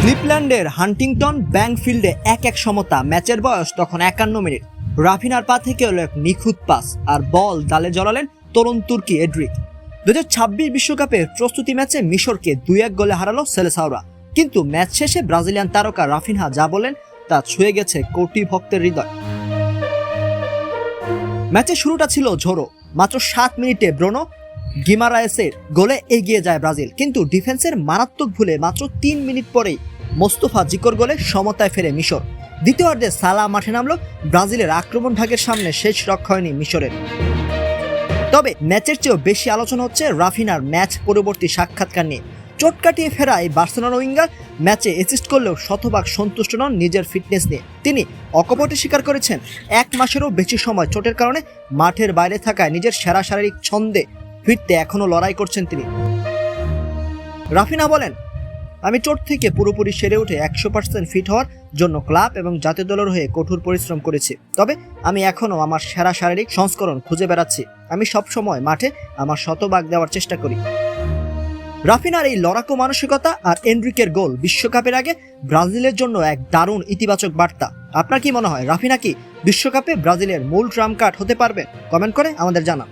ক্লিভল্যান্ডের Huntington bank ফিল্ডে 1-1 সমতা। ম্যাচের বয়স তখন 51 মিনিট। রাফিনার পা থেকে হলো এক নিখুঁত পাস, আর বল জালে জড়ালেন তরুণ তুর্কি এড্রিক। 2026 বিশ্বকাপের প্রস্তুতি ম্যাচে মিশরকে 2-1 গোলে হারালো সেলেসাওরা। কিন্তু ম্যাচ শেষে ব্রাজিলিয়ান তারকা রাফিনহা যা বলেন তা ছুঁয়ে গেছে কোটি ভক্তের হৃদয়। ম্যাচের শুরুটা ছিল ঝোড়ো। মাত্র 7 মিনিটে ব্রুনো গিমারায়েসের গোলে এগিয়ে যায় ব্রাজিল, কিন্তু ডিফেন্সের মারাত্মক ভুলে মাত্র 3 মিনিট পরেই মোস্তফা জিকোর গোলে সমতায় ফেরে মিশর। দ্বিতীয়ার্ধে সালা মাঠে নামলো। ব্রাজিলের আক্রমণ ভাগের সামনে শেষ রক্ষা হয়নি মিশরের। তবে ম্যাচের চেয়েও বেশি আলোচনা হচ্ছে রাফিনার ম্যাচ পরবর্তী সাক্ষাৎকার নিয়ে। চোট কাটিয়ে ফেরায় বার্সেলোনা উইঙ্গার ম্যাচে অ্যাসিস্ট করলেও শতভাগ সন্তুষ্ট নন নিজের ফিটনেস নিয়ে। তিনি অকপটে স্বীকার করেছেন 1 মাসেরও বেশি সময় চোটের কারণে মাঠের বাইরে থাকায় নিজের সেরা শারীরিক ছন্দে ফিরতে এখনও লড়াই করছেন তিনি। রাফিনা বলেন, আমি চোট থেকে পুরোপুরি সেরে উঠে 100% ফিট হওয়ার জন্য ক্লাব এবং জাতীয় দলের হয়ে কঠোর পরিশ্রম করেছি। তবে আমি এখনও আমার সেরা শারীরিক সংস্করণ খুঁজে বেড়াচ্ছি। আমি সবসময় মাঠে আমার শতভাগ দেওয়ার চেষ্টা করি। রাফিনার এই লড়াকু মানসিকতা আর এনরিকের গোল বিশ্বকাপের আগে ব্রাজিলের জন্য এক দারুণ ইতিবাচক বার্তা। আপনার কি মনে হয়, রাফিনা কি বিশ্বকাপে ব্রাজিলের মূল ট্রাম্প কার্ড হতে পারবে? কমেন্ট করে আমাদের জানান।